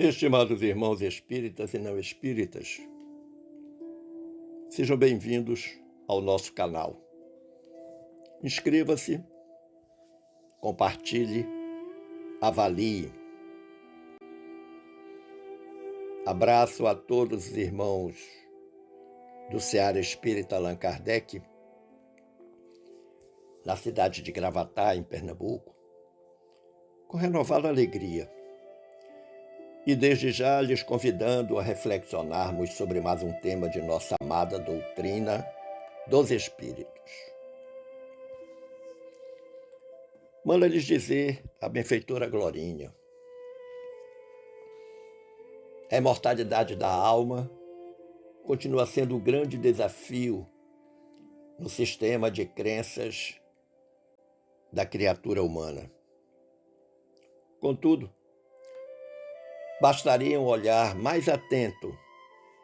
Estimados irmãos espíritas e não espíritas, sejam bem-vindos ao nosso canal. Inscreva-se, compartilhe, avalie. Abraço a todos os irmãos do Seara Espírita Allan Kardec, na cidade de Gravatá, em Pernambuco, com renovada alegria. E desde já lhes convidando a reflexionarmos sobre mais um tema de nossa amada doutrina dos Espíritos. Manda-lhes dizer a benfeitora Glorinha: a imortalidade da alma continua sendo um grande desafio no sistema de crenças da criatura humana. Contudo, bastaria um olhar mais atento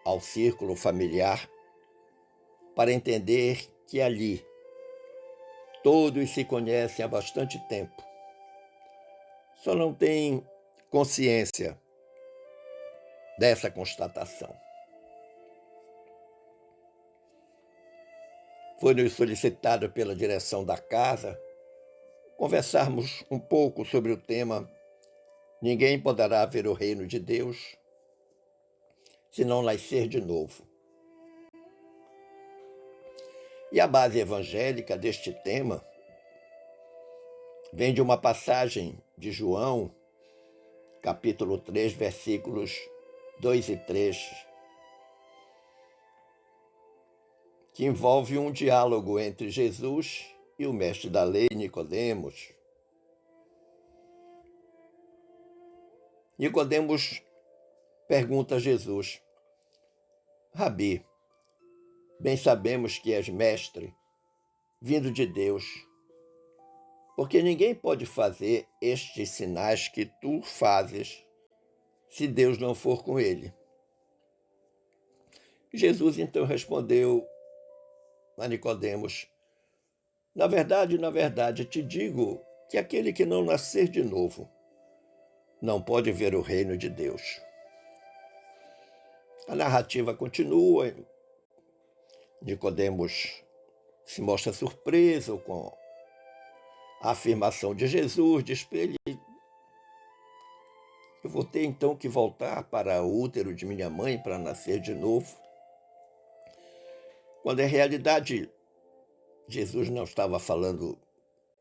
ao círculo familiar para entender que ali todos se conhecem há bastante tempo. Só não têm consciência dessa constatação. Foi-nos solicitado pela direção da casa conversarmos um pouco sobre o tema Ninguém poderá ver o reino de Deus se não nascer de novo. E a base evangélica deste tema vem de uma passagem de João, capítulo 3, versículos 2 e 3, que envolve um diálogo entre Jesus e o mestre da lei, Nicodemos. Nicodemos pergunta a Jesus: Rabi, bem sabemos que és mestre, vindo de Deus, porque ninguém pode fazer estes sinais que tu fazes se Deus não for com ele. Jesus então respondeu a Nicodemos: na verdade, te digo que aquele que não nascer de novo não pode ver o reino de Deus. A narrativa continua. Nicodemos se mostra surpreso com a afirmação de Jesus, diz para ele: eu vou ter então que voltar para o útero de minha mãe para nascer de novo. Quando em realidade Jesus não estava falando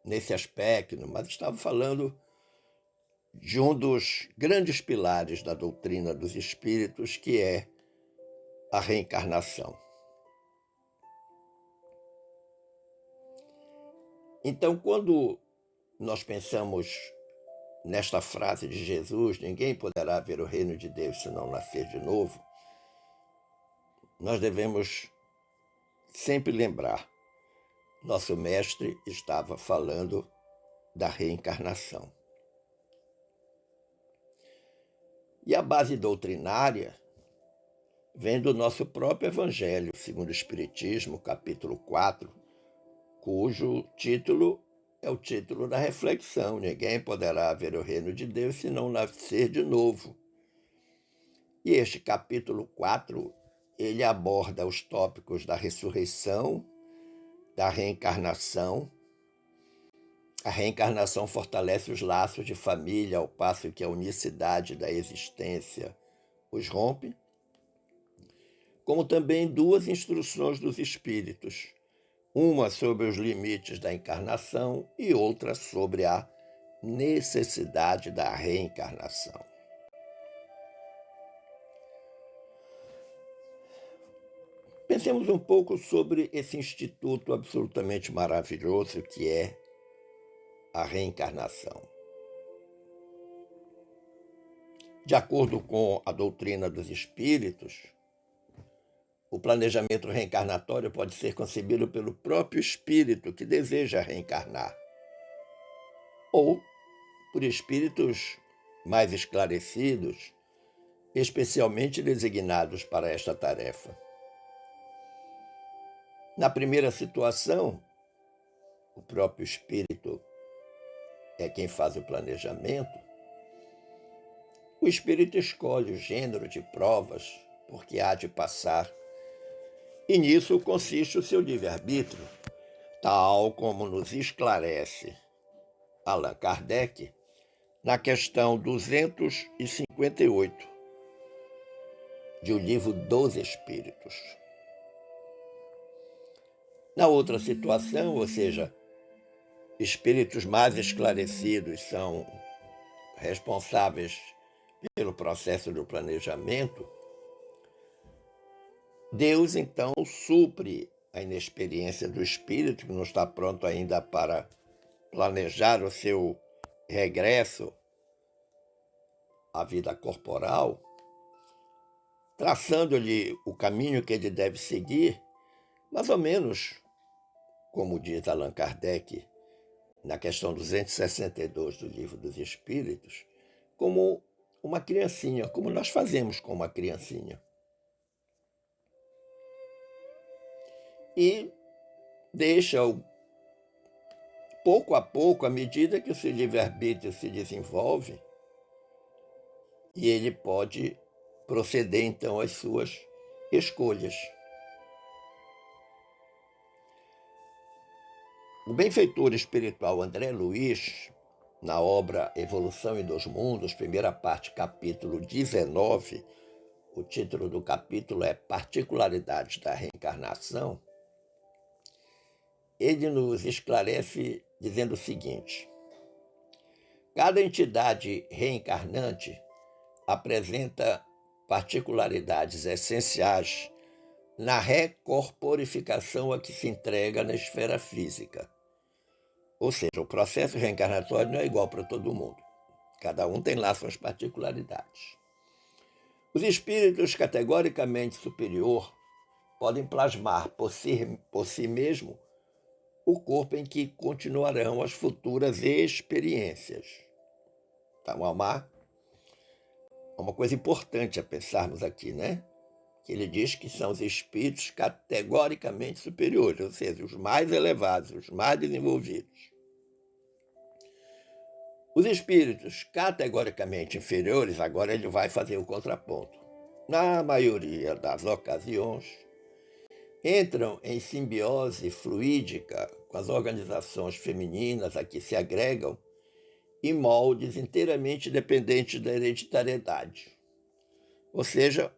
nesse aspecto, mas estava falando de um dos grandes pilares da doutrina dos espíritos, que é a reencarnação. Então, quando nós pensamos nesta frase de Jesus, ninguém poderá ver o reino de Deus se não nascer de novo, nós devemos sempre lembrar, nosso mestre estava falando da reencarnação. E a base doutrinária vem do nosso próprio Evangelho, segundo o Espiritismo, capítulo 4, cujo título é o título da reflexão: ninguém poderá ver o reino de Deus se não nascer de novo. E este capítulo 4, ele aborda os tópicos da ressurreição, da reencarnação. A reencarnação fortalece os laços de família, ao passo que a unicidade da existência os rompe, como também duas instruções dos espíritos, uma sobre os limites da encarnação e outra sobre a necessidade da reencarnação. Pensemos um pouco sobre esse instituto absolutamente maravilhoso que é a reencarnação. De acordo com a doutrina dos espíritos, o planejamento reencarnatório pode ser concebido pelo próprio espírito que deseja reencarnar, ou por espíritos mais esclarecidos, especialmente designados para esta tarefa. Na primeira situação, o próprio espírito é quem faz o planejamento. o espírito escolhe o gênero de provas por que há de passar, e nisso consiste o seu livre-arbítrio, tal como nos esclarece Allan Kardec na questão 258 de O Livro dos Espíritos. Na outra situação, ou seja, espíritos mais esclarecidos são responsáveis pelo processo do planejamento, Deus então supre a inexperiência do espírito, que não está pronto ainda para planejar o seu regresso à vida corporal, traçando-lhe o caminho que ele deve seguir, mais ou menos, como diz Allan Kardec na questão 262 do Livro dos Espíritos, como uma criancinha, como nós fazemos com uma criancinha. E deixa pouco a pouco, à medida que o seu livre-arbítrio se desenvolve, e ele pode proceder então às suas escolhas. O benfeitor espiritual André Luiz, na obra Evolução em Dois Mundos, primeira parte, capítulo 19, o título do capítulo é Particularidades da Reencarnação, ele nos esclarece dizendo o seguinte: cada entidade reencarnante apresenta particularidades essenciais na recorporificação a que se entrega na esfera física. Ou seja, o processo reencarnatório não é igual para todo mundo. Cada um tem lá suas particularidades. Os espíritos categoricamente superior podem plasmar por si mesmo o corpo em que continuarão as futuras experiências. Então, há uma coisa importante a pensarmos aqui, né? Que ele diz que são os espíritos categoricamente superiores, ou seja, os mais elevados, os mais desenvolvidos. Os espíritos categoricamente inferiores, agora ele vai fazer o contraponto. Na maioria das ocasiões, entram em simbiose fluídica com as organizações femininas a que se agregam em moldes inteiramente dependentes da hereditariedade. Ou seja,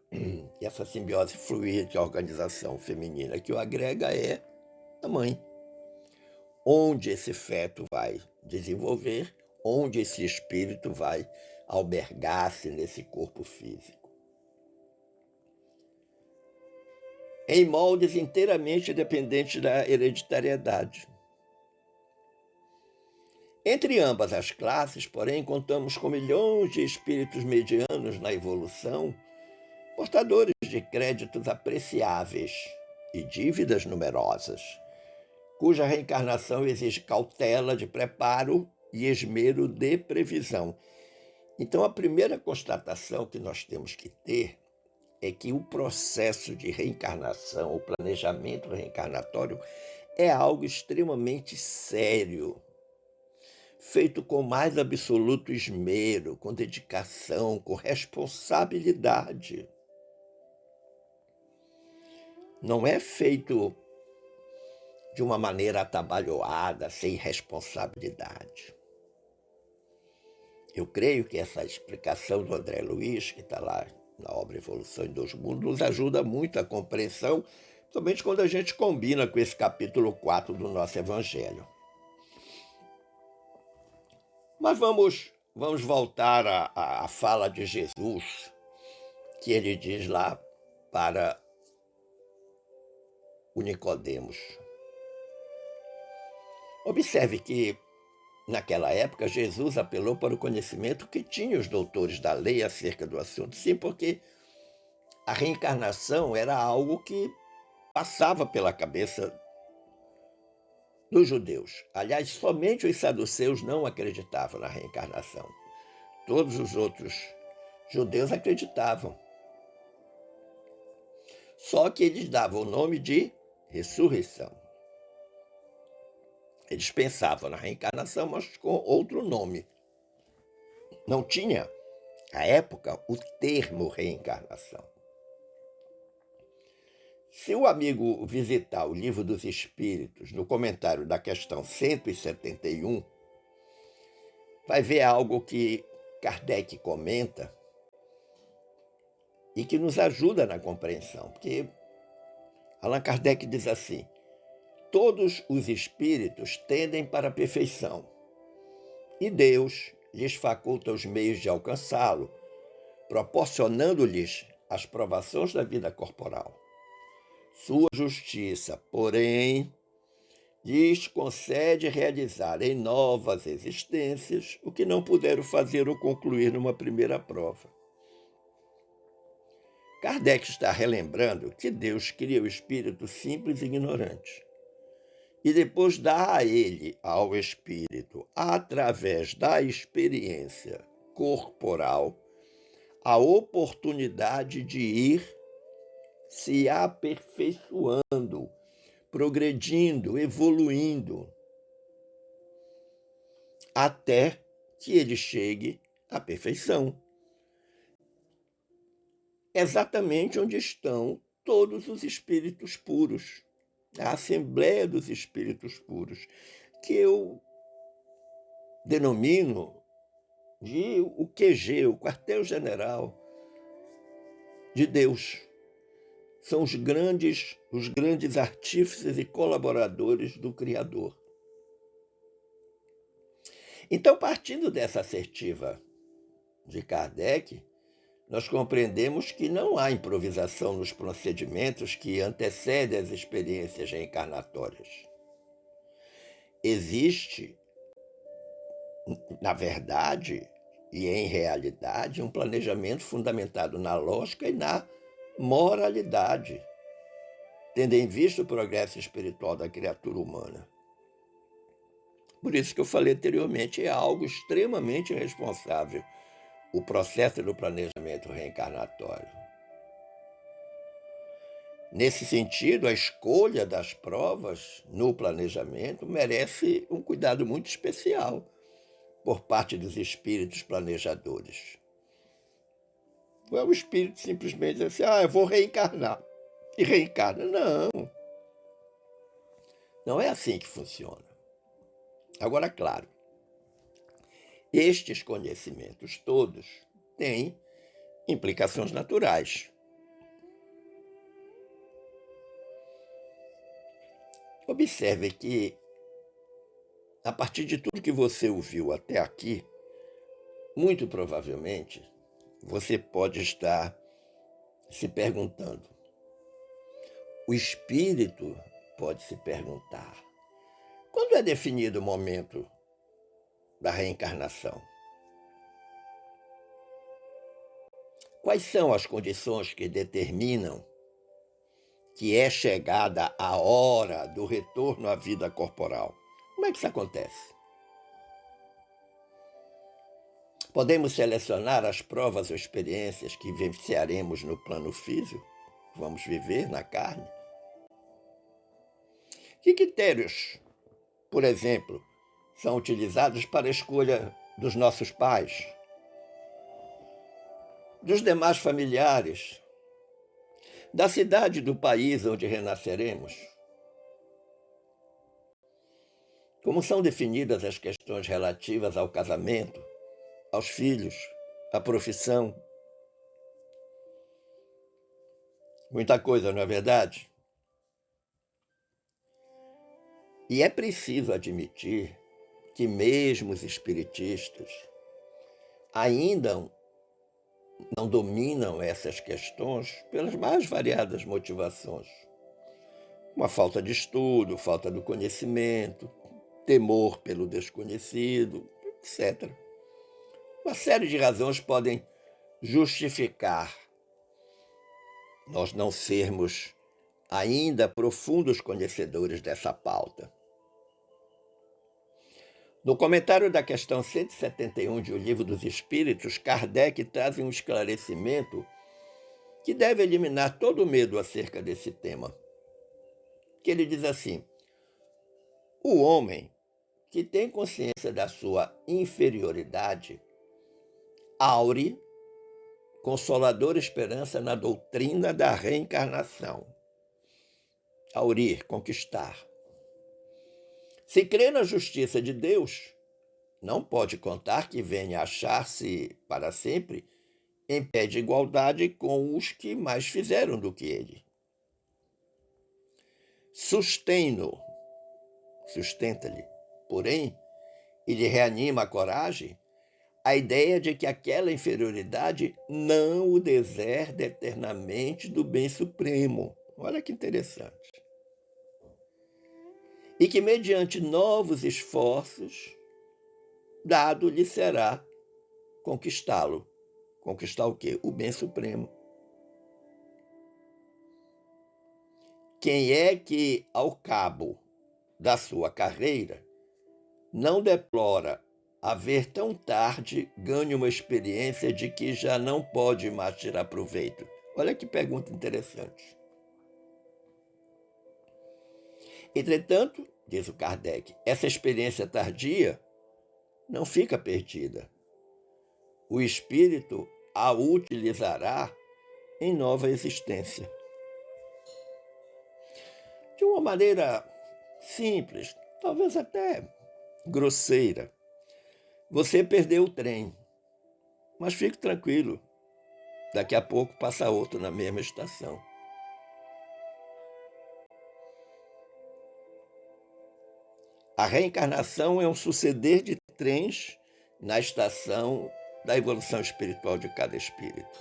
essa simbiose fluídica, a organização feminina que o agrega é a mãe. Onde esse feto vai desenvolver, onde esse espírito vai albergar-se nesse corpo físico. Em moldes inteiramente dependentes da hereditariedade. Entre ambas as classes, porém, contamos com milhões de espíritos medianos na evolução, portadores de créditos apreciáveis e dívidas numerosas, cuja reencarnação exige cautela de preparo e esmero de previsão. Então, a primeira constatação que nós temos que ter é que o processo de reencarnação, o planejamento reencarnatório, é algo extremamente sério, feito com mais absoluto esmero, com dedicação, com responsabilidade. Não é feito de uma maneira atabalhoada, sem responsabilidade. Eu creio que essa explicação do André Luiz, que está lá na obra Evolução em Dois Mundos, nos ajuda muito a compreensão, somente quando a gente combina com esse capítulo 4 do nosso Evangelho. Mas vamos voltar à fala de Jesus, que ele diz lá para o Nicodemos. Observe que, naquela época, Jesus apelou para o conhecimento que tinham os doutores da lei acerca do assunto. Sim, porque a reencarnação era algo que passava pela cabeça dos judeus. Aliás, somente os saduceus não acreditavam na reencarnação. Todos os outros judeus acreditavam. Só que eles davam o nome de ressurreição. Eles pensavam na reencarnação, mas com outro nome. Não tinha à época, o termo reencarnação. Se o amigo visitar o Livro dos Espíritos, no comentário da questão 171, vai ver algo que Kardec comenta e que nos ajuda na compreensão, porque Allan Kardec diz assim: todos os espíritos tendem para a perfeição, e Deus lhes faculta os meios de alcançá-lo, proporcionando-lhes as provações da vida corporal. Sua justiça, porém, lhes concede realizar em novas existências o que não puderam fazer ou concluir numa primeira prova. Kardec está relembrando que Deus cria o espírito simples e ignorante, e depois dá a ele, ao espírito, através da experiência corporal, a oportunidade de ir se aperfeiçoando, progredindo, evoluindo, até que ele chegue à perfeição. Exatamente onde estão todos os espíritos puros, a Assembleia dos Espíritos Puros, que eu denomino de o QG, o quartel-general de Deus. São os grandes artífices e colaboradores do Criador. Então, partindo dessa assertiva de Kardec, nós compreendemos que não há improvisação nos procedimentos que antecedem as experiências reencarnatórias. Existe, na verdade e em realidade, um planejamento fundamentado na lógica e na moralidade, tendo em vista o progresso espiritual da criatura humana. Por isso que eu falei anteriormente, é algo extremamente responsável o processo do planejamento reencarnatório. Nesse sentido, a escolha das provas no planejamento merece um cuidado muito especial por parte dos espíritos planejadores. Não é o espírito simplesmente dizer assim, eu vou reencarnar, e reencarna. Não. Não é assim que funciona. Agora, claro, estes conhecimentos todos têm implicações naturais. Observe que, a partir de tudo que você ouviu até aqui, muito provavelmente, você pode estar se perguntando. O espírito pode se perguntar: quando é definido o momento da reencarnação? Quais são as condições que determinam que é chegada a hora do retorno à vida corporal? Como é que isso acontece? Podemos selecionar as provas ou experiências que vivenciaremos no plano físico? Vamos viver na carne? Que critérios, por exemplo, são utilizados para a escolha dos nossos pais, dos demais familiares, da cidade do país onde renasceremos? Como são definidas as questões relativas ao casamento, aos filhos, à profissão? Muita coisa, não é verdade? E é preciso admitir que mesmo os espiritistas ainda não dominam essas questões pelas mais variadas motivações. Uma falta de estudo, falta do conhecimento, temor pelo desconhecido, etc. Uma série de razões podem justificar nós não sermos ainda profundos conhecedores dessa pauta. No comentário da questão 171 de O Livro dos Espíritos, Kardec traz um esclarecimento que deve eliminar todo o medo acerca desse tema. Que ele diz assim: o homem que tem consciência da sua inferioridade, aure consoladora esperança na doutrina da reencarnação. Aurir, conquistar. Se crê na justiça de Deus, não pode contar que venha achar-se para sempre em pé de igualdade com os que mais fizeram do que ele. Sustenta-lhe, porém, e lhe reanima a coragem, a ideia de que aquela inferioridade não o deserde eternamente do bem supremo. Olha que interessante. E que, mediante novos esforços, dado-lhe será conquistá-lo. Conquistar o quê? O bem supremo. Quem é que, ao cabo da sua carreira, não deplora haver tão tarde ganho uma experiência de que já não pode mais tirar proveito? Olha que pergunta interessante. Entretanto, diz o Kardec, essa experiência tardia não fica perdida. O espírito a utilizará em nova existência. De uma maneira simples, talvez até grosseira. Você perdeu o trem, mas fique tranquilo, daqui a pouco passa outro na mesma estação. A reencarnação é um suceder de trens na estação da evolução espiritual de cada espírito.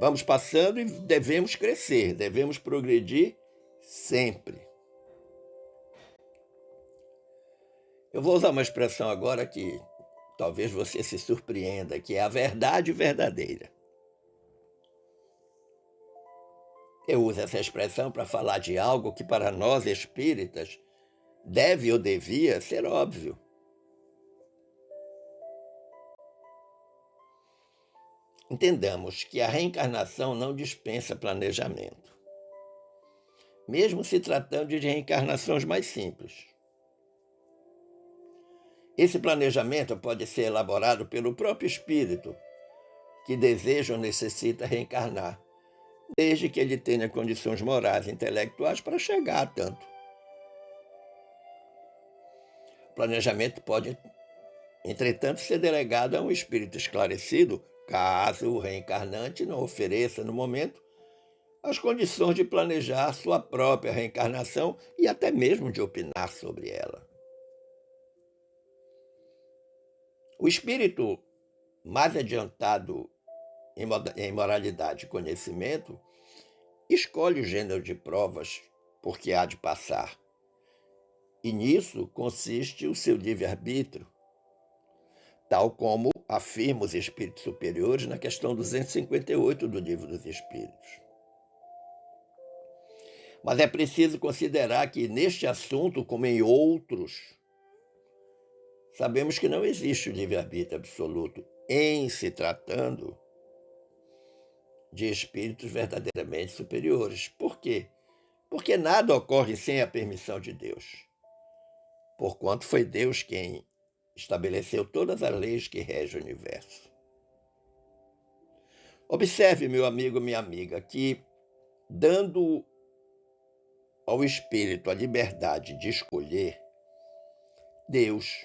Vamos passando e devemos crescer, devemos progredir sempre. Eu vou usar uma expressão agora que talvez você se surpreenda, que é a verdade verdadeira. Eu uso essa expressão para falar de algo que para nós espíritas deve ou devia ser óbvio. Entendamos que a reencarnação não dispensa planejamento, mesmo se tratando de reencarnações mais simples. Esse planejamento pode ser elaborado pelo próprio espírito que deseja ou necessita reencarnar, desde que ele tenha condições morais e intelectuais para chegar a tanto. O planejamento pode, entretanto, ser delegado a um espírito esclarecido, caso o reencarnante não ofereça, no momento, as condições de planejar sua própria reencarnação e até mesmo de opinar sobre ela. O espírito mais adiantado em moralidade e conhecimento escolhe o gênero de provas por que há de passar. E nisso consiste o seu livre-arbítrio, tal como afirmam os espíritos superiores na questão 258 do Livro dos Espíritos. Mas é preciso considerar que neste assunto, como em outros, sabemos que não existe o livre-arbítrio absoluto em se tratando de espíritos verdadeiramente superiores. Por quê? Porque nada ocorre sem a permissão de Deus, porquanto foi Deus quem estabeleceu todas as leis que regem o universo. Observe, meu amigo, minha amiga, que dando ao espírito a liberdade de escolher, Deus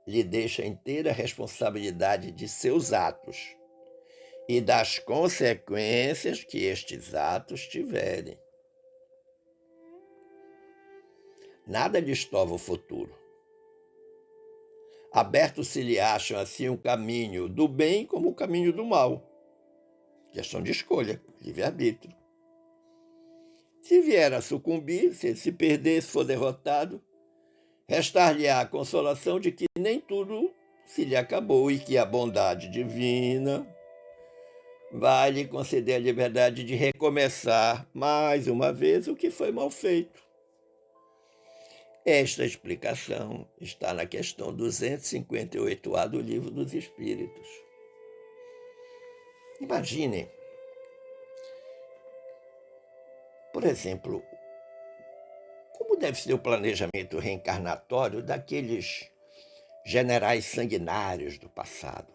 lhe deixa a inteira responsabilidade de seus atos e das consequências que estes atos tiverem. Nada lhe estova o futuro. Aberto se lhe acham assim um caminho do bem como o caminho do mal. Questão de escolha, livre-arbítrio. Se vier a sucumbir, se ele se perder, se for derrotado, restar-lhe-á a consolação de que nem tudo se lhe acabou e que a bondade divina vai lhe conceder a liberdade de recomeçar mais uma vez o que foi mal feito. Esta explicação está na questão 258A do Livro dos Espíritos. Imaginem, por exemplo, como deve ser o planejamento reencarnatório daqueles generais sanguinários do passado.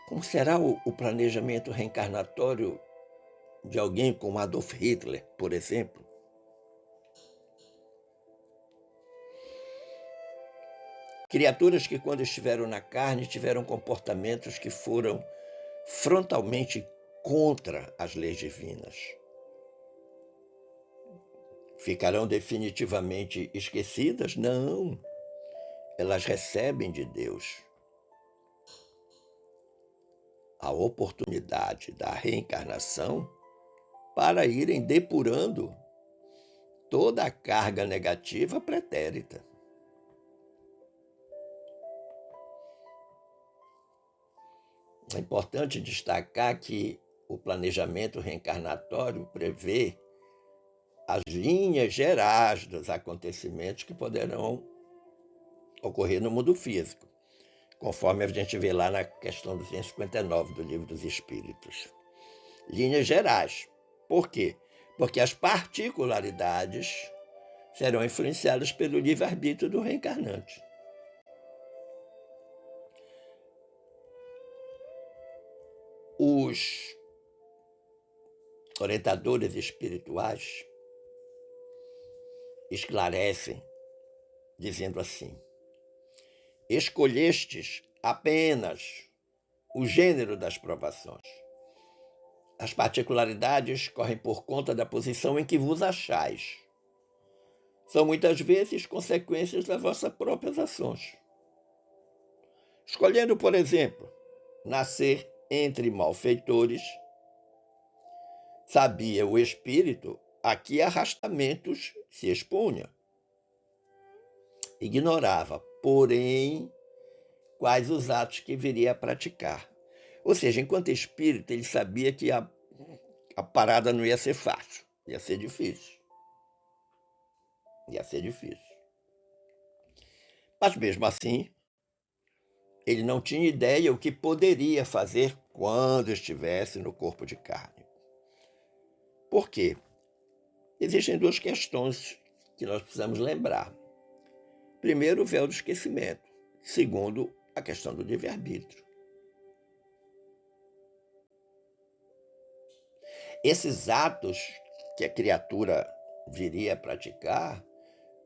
Como será o planejamento reencarnatório de alguém como Adolf Hitler, por exemplo? Criaturas que, quando estiveram na carne, tiveram comportamentos que foram frontalmente contra as leis divinas. Ficarão definitivamente esquecidas? Não. Elas recebem de Deus a oportunidade da reencarnação para irem depurando toda a carga negativa pretérita. É importante destacar que o planejamento reencarnatório prevê as linhas gerais dos acontecimentos que poderão ocorrer no mundo físico, conforme a gente vê lá na questão 259 do Livro dos Espíritos. Linhas gerais. Por quê? Porque as particularidades serão influenciadas pelo livre-arbítrio do reencarnante. Os orientadores espirituais esclarecem, dizendo assim: escolhestes apenas o gênero das provações. As particularidades correm por conta da posição em que vos achais. São muitas vezes consequências das vossas próprias ações. Escolhendo, por exemplo, nascer entre malfeitores, sabia o espírito a que arrastamentos se expunha. Ignorava, porém, quais os atos que viria a praticar. Ou seja, enquanto espírito, ele sabia que a parada não ia ser fácil, ia ser difícil. Ia ser difícil. Mas mesmo assim, ele não tinha ideia o que poderia fazer quando estivesse no corpo de carne. Por quê? Existem duas questões que nós precisamos lembrar. Primeiro, o véu do esquecimento. Segundo, a questão do livre-arbítrio. Esses atos que a criatura viria a praticar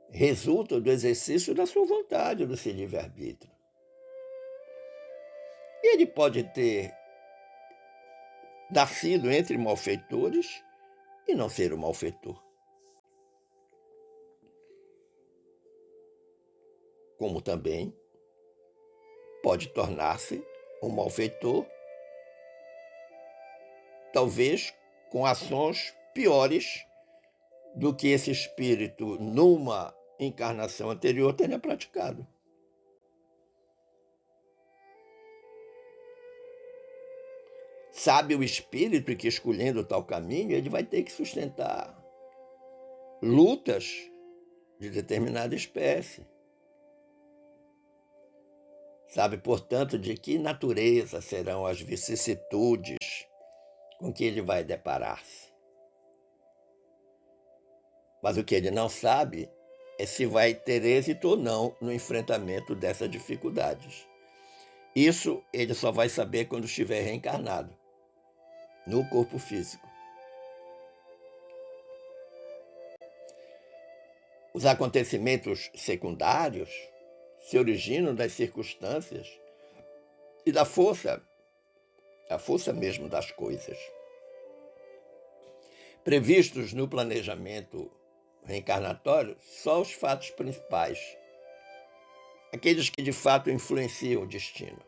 resultam do exercício da sua vontade, do seu livre-arbítrio. Ele pode ter nascido entre malfeitores e não ser um malfeitor. Como também pode tornar-se um malfeitor, talvez com ações piores do que esse espírito, numa encarnação anterior, tenha praticado. Sabe o espírito que, escolhendo tal caminho, ele vai ter que sustentar lutas de determinada espécie. Sabe, portanto, de que natureza serão as vicissitudes com que ele vai deparar-se. Mas o que ele não sabe é se vai ter êxito ou não no enfrentamento dessas dificuldades. Isso ele só vai saber quando estiver reencarnado, no corpo físico. Os acontecimentos secundários se originam das circunstâncias e da força, a força mesmo das coisas. Previstos no planejamento reencarnatório, só os fatos principais, aqueles que de fato influenciam o destino.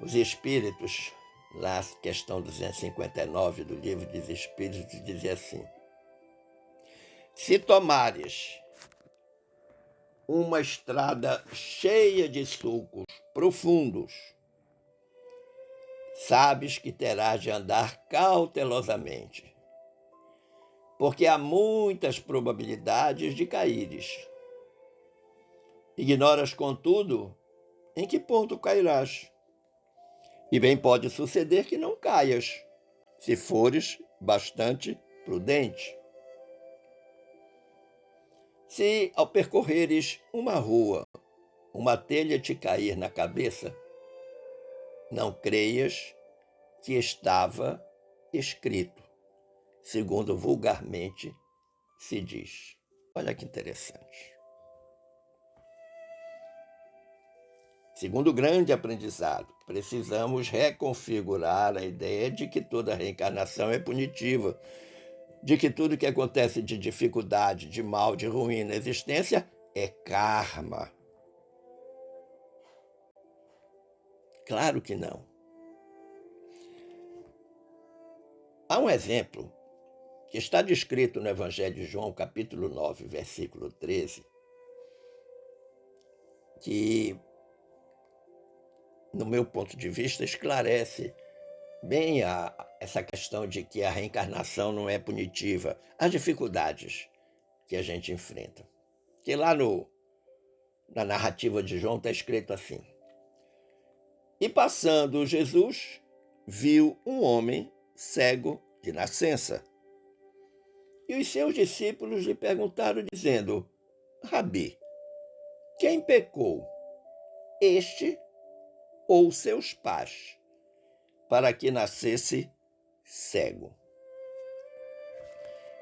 Os espíritos, lá a questão 259 do Livro dos Espíritos, dizia assim: se tomares uma estrada cheia de sulcos profundos, sabes que terás de andar cautelosamente, porque há muitas probabilidades de caíres. Ignoras, contudo, em que ponto cairás. E bem pode suceder que não caias, se fores bastante prudente? Se ao percorreres uma rua, uma telha te cair na cabeça, não creias que estava escrito, segundo vulgarmente se diz. Olha que interessante. Segundo grande aprendizado, precisamos reconfigurar a ideia de que toda reencarnação é punitiva, de que tudo que acontece de dificuldade, de mal, de ruim na existência é karma. Claro que não. Há um exemplo que está descrito no Evangelho de João, capítulo 9, versículo 13, que, no meu ponto de vista, esclarece bem essa questão de que a reencarnação não é punitiva, as dificuldades que a gente enfrenta. Que lá na narrativa de João está escrito assim: e passando Jesus, viu um homem cego de nascença. E os seus discípulos lhe perguntaram, dizendo: Rabi, quem pecou, este ou seus pais, para que nascesse cego?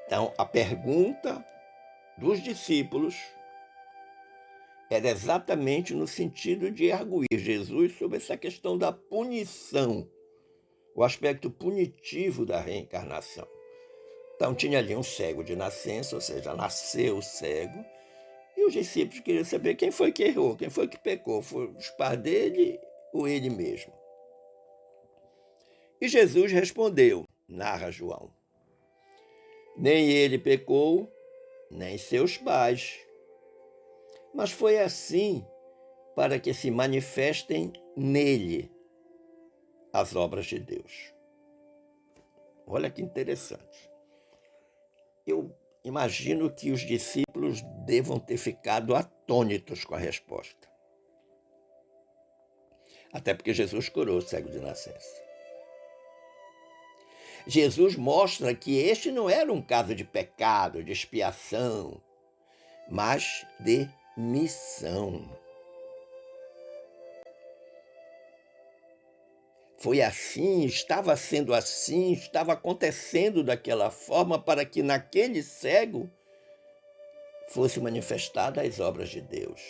Então, a pergunta dos discípulos era exatamente no sentido de arguir Jesus sobre essa questão da punição, o aspecto punitivo da reencarnação. Então, tinha ali um cego de nascença, ou seja, nasceu cego, e os discípulos queriam saber quem foi que errou, quem foi que pecou, foram os pais dele ou ele mesmo. E Jesus respondeu, narra João: nem ele pecou, nem seus pais, mas foi assim para que se manifestem nele as obras de Deus. Olha que interessante. Eu imagino que os discípulos devam ter ficado atônitos com a resposta. Até porque Jesus curou o cego de nascença. Jesus mostra que este não era um caso de pecado, de expiação, mas de missão. Foi assim, estava sendo assim, estava acontecendo daquela forma para que naquele cego fosse manifestada as obras de Deus.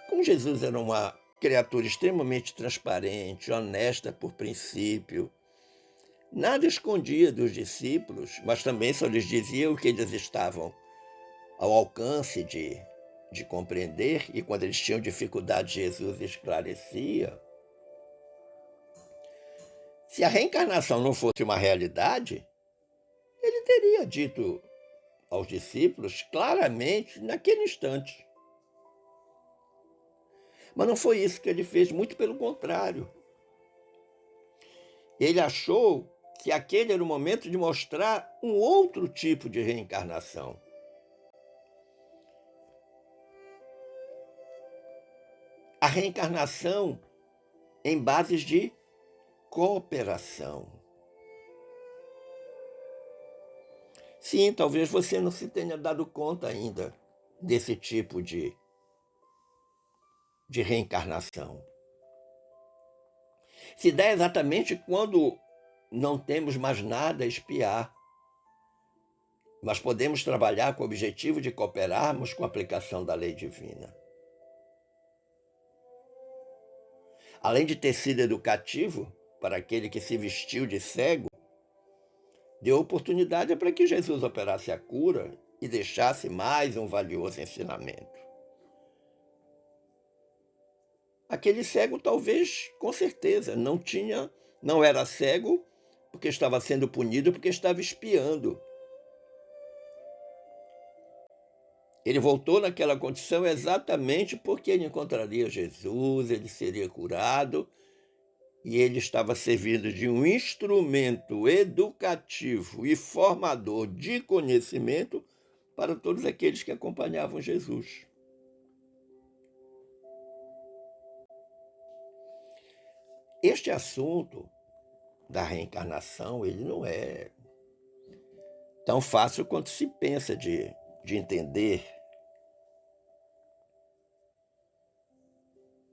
Como Jesus era uma criatura extremamente transparente, honesta por princípio, nada escondia dos discípulos, mas também só lhes dizia o que eles estavam ao alcance de compreender, e quando eles tinham dificuldade, Jesus esclarecia. Se a reencarnação não fosse uma realidade, ele teria dito aos discípulos claramente naquele instante. Mas não foi isso que ele fez, muito pelo contrário. Ele achou que aquele era o momento de mostrar um outro tipo de reencarnação. A reencarnação em bases de cooperação. Sim, talvez você não se tenha dado conta ainda desse tipo de reencarnação. Se dá exatamente quando não temos mais nada a expiar, mas podemos trabalhar com o objetivo de cooperarmos com a aplicação da lei divina. Além de ter sido educativo para aquele que se vestiu de cego, deu oportunidade para que Jesus operasse a cura e deixasse mais um valioso ensinamento. Aquele cego talvez, com certeza, não era cego porque estava sendo punido, porque estava espiando. Ele voltou naquela condição exatamente porque ele encontraria Jesus, ele seria curado, e ele estava servindo de um instrumento educativo e formador de conhecimento para todos aqueles que acompanhavam Jesus. este assunto da reencarnação, ele não é tão fácil quanto se pensa de entender,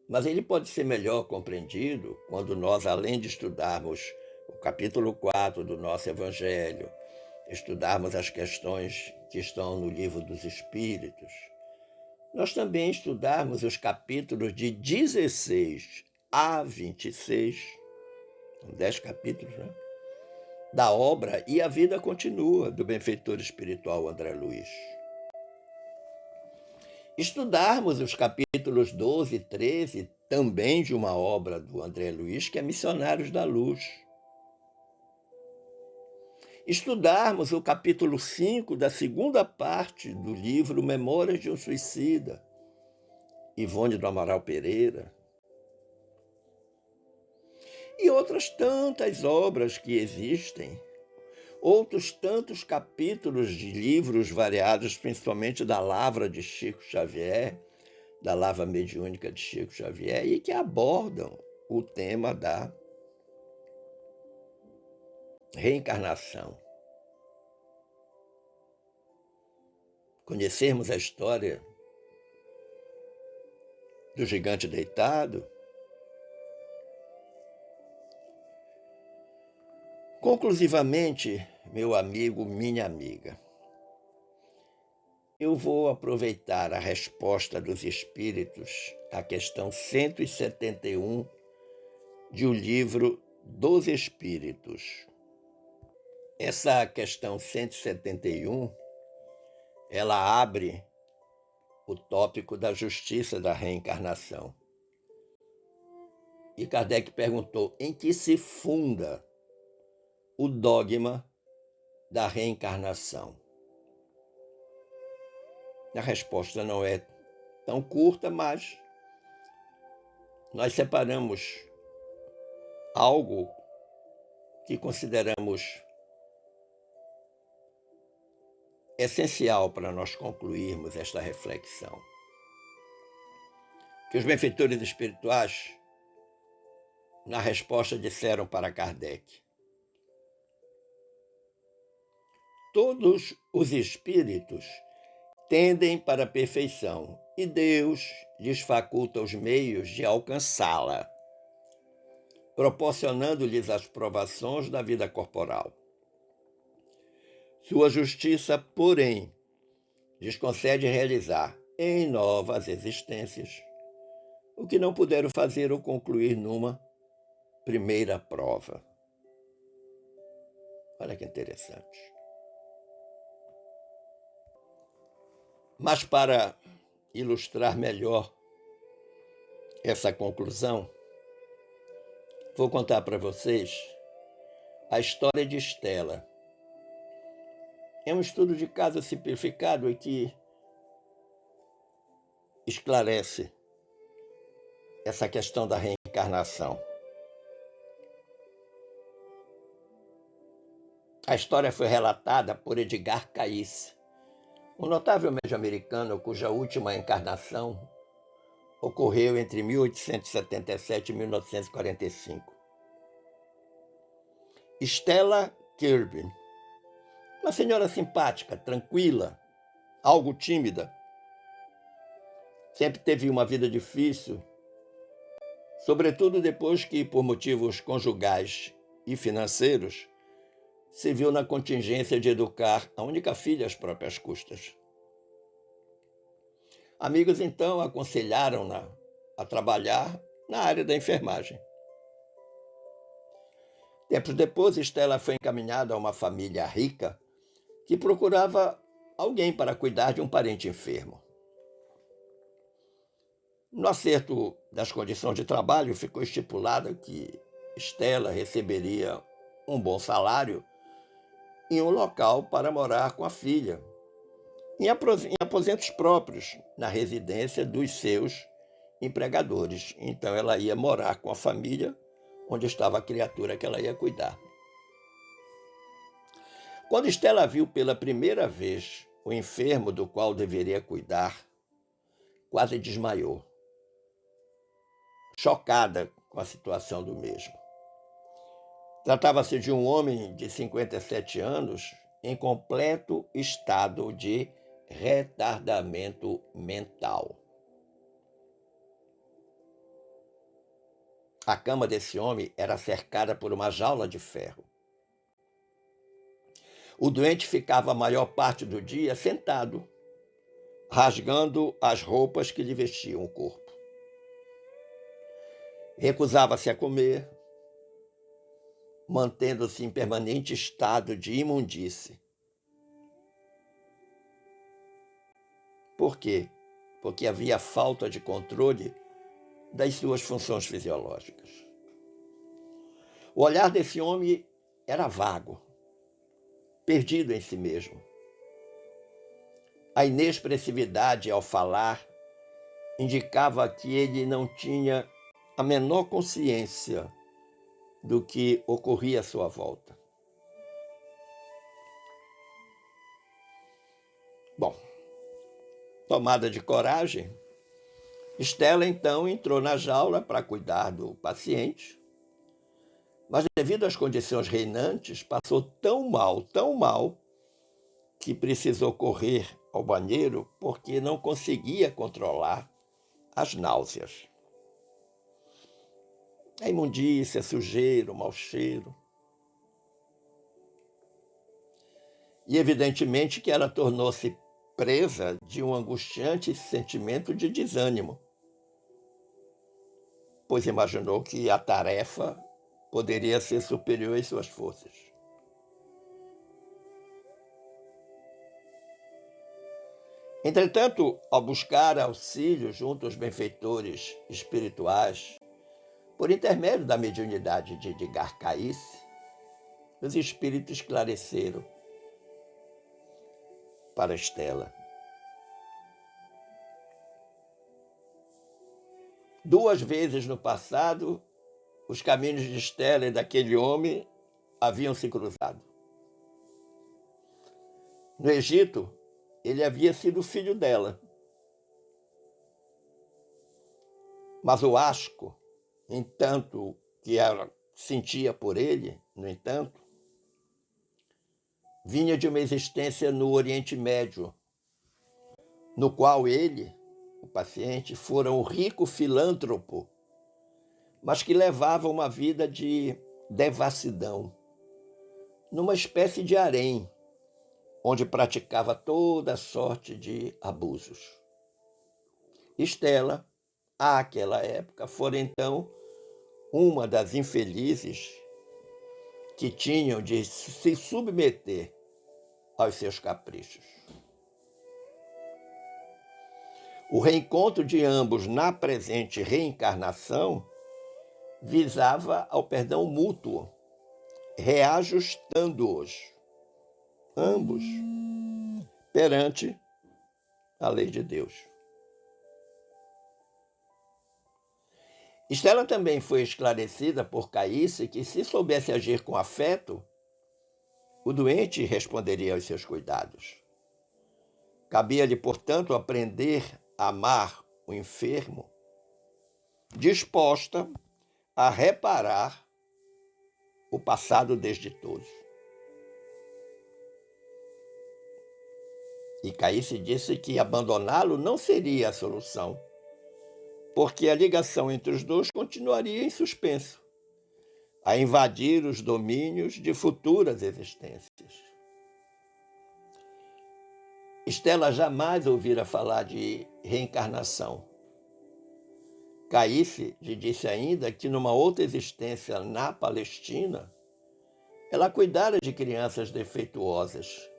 mas ele pode ser melhor compreendido quando nós, além de estudarmos o capítulo 4 do nosso Evangelho, estudarmos as questões que estão no Livro dos Espíritos, nós também estudarmos os capítulos de 16 a 26, 10 capítulos, né? Da obra E a Vida Continua, do benfeitor espiritual André Luiz. Estudarmos os capítulos 12 e 13, também de uma obra do André Luiz, que é Missionários da Luz. Estudarmos o capítulo 5 da segunda parte do livro Memórias de um Suicida, Ivone do Amaral Pereira. E outras tantas obras que existem, outros tantos capítulos de livros variados, principalmente da Lavra de Chico Xavier, da Lavra Mediúnica de Chico Xavier, e que abordam o tema da reencarnação. Conhecermos a história do gigante deitado. Conclusivamente, meu amigo, minha amiga, eu vou aproveitar a resposta dos espíritos à questão 171 de O Livro dos Espíritos. Essa questão 171, ela abre o tópico da justiça da reencarnação. E Kardec perguntou: em que se funda o dogma da reencarnação? A resposta não é tão curta, mas nós separamos algo que consideramos essencial para nós concluirmos esta reflexão. Que os benfeitores espirituais, na resposta, disseram para Kardec: todos os espíritos tendem para a perfeição e Deus lhes faculta os meios de alcançá-la, proporcionando-lhes as provações da vida corporal. Sua justiça, porém, lhes concede realizar em novas existências o que não puderam fazer ou concluir numa primeira prova. Olha que interessante. Mas para ilustrar melhor essa conclusão, vou contar para vocês a história de Estela. É um estudo de caso simplificado e que esclarece essa questão da reencarnação. A história foi relatada por Edgar Cayce, um notável médium americano cuja última encarnação ocorreu entre 1877 e 1945. Stella Kirby, uma senhora simpática, tranquila, algo tímida, sempre teve uma vida difícil, sobretudo depois que, por motivos conjugais e financeiros, se viu na contingência de educar a única filha às próprias custas. Amigos, então, aconselharam-na a trabalhar na área da enfermagem. Tempos depois, Estela foi encaminhada a uma família rica que procurava alguém para cuidar de um parente enfermo. No acerto das condições de trabalho, ficou estipulado que Estela receberia um bom salário em um local para morar com a filha, em aposentos próprios, na residência dos seus empregadores. Então ela ia morar com a família onde estava a criatura que ela ia cuidar. Quando Estela viu pela primeira vez o enfermo do qual deveria cuidar, quase desmaiou, chocada com a situação do mesmo. Tratava-se de um homem de 57 anos em completo estado de retardamento mental. A cama desse homem era cercada por uma jaula de ferro. O doente ficava a maior parte do dia sentado, rasgando as roupas que lhe vestiam o corpo. Recusava-se a comer, mantendo-se em permanente estado de imundície. Por quê? Porque havia falta de controle das suas funções fisiológicas. O olhar desse homem era vago, perdido em si mesmo. A inexpressividade ao falar indicava que ele não tinha a menor consciência do que ocorria à sua volta. Bom, tomada de coragem, Estela então entrou na jaula para cuidar do paciente, mas devido às condições reinantes, passou tão mal, que precisou correr ao banheiro porque não conseguia controlar as náuseas. A imundícia, a sujeira, o mau cheiro. E evidentemente que ela tornou-se presa de um angustiante sentimento de desânimo, pois imaginou que a tarefa poderia ser superior às suas forças. Entretanto, ao buscar auxílio junto aos benfeitores espirituais, por intermédio da mediunidade de Edgar Cayce, os espíritos esclareceram para Estela. 2 vezes no passado, os caminhos de Estela e daquele homem haviam se cruzado. No Egito, ele havia sido filho dela. Mas o asco, entanto, que ela sentia por ele, no entanto, vinha de uma existência no Oriente Médio, no qual ele, o paciente, fora um rico filântropo, mas que levava uma vida de devassidão, numa espécie de harém, onde praticava toda sorte de abusos. Estela, àquela época, fora então uma das infelizes que tinham de se submeter aos seus caprichos. O reencontro de ambos na presente reencarnação visava ao perdão mútuo, reajustando-os, ambos, perante a lei de Deus. Estela também foi esclarecida por Cayce que, se soubesse agir com afeto, o doente responderia aos seus cuidados. Cabia-lhe, portanto, aprender a amar o enfermo, disposta a reparar o passado desditoso. E Cayce disse que abandoná-lo não seria a solução, porque a ligação entre os dois continuaria em suspenso, a invadir os domínios de futuras existências. Estela jamais ouvira falar de reencarnação. Cayce lhe disse ainda que numa outra existência na Palestina, ela cuidara de crianças defeituosas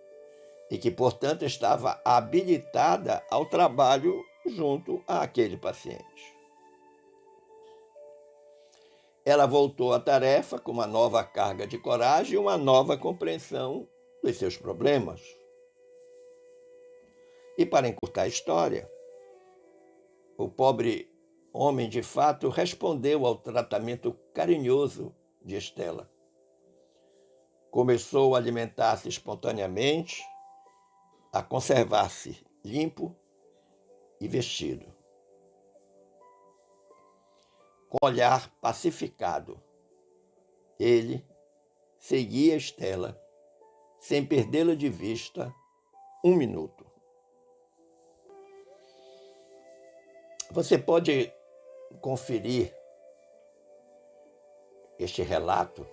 e que, portanto, estava habilitada ao trabalho junto àquele paciente. Ela voltou à tarefa com uma nova carga de coragem e uma nova compreensão dos seus problemas. E para encurtar a história, o pobre homem, de fato, respondeu ao tratamento carinhoso de Estela. Começou a alimentar-se espontaneamente, a conservar-se limpo e vestido. Com olhar pacificado, ele seguia Estela, sem perdê-la de vista um minuto. Você pode conferir este relato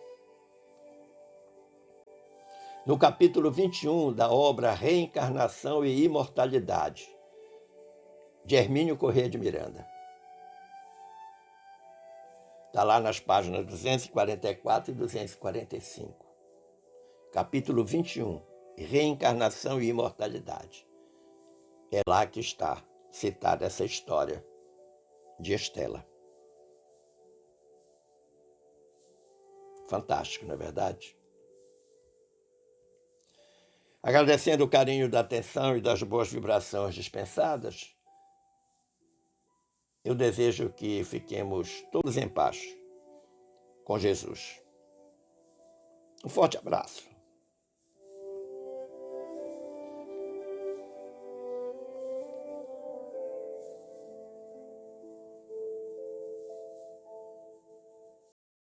no capítulo 21 da obra Reencarnação e Imortalidade, de Hermínio Corrêa de Miranda. Está lá nas páginas 244 e 245. Capítulo 21, Reencarnação e Imortalidade. É lá que está citada essa história de Estela. Fantástico, não é verdade? Agradecendo o carinho da atenção e das boas vibrações dispensadas, eu desejo que fiquemos todos em paz com Jesus. Um forte abraço.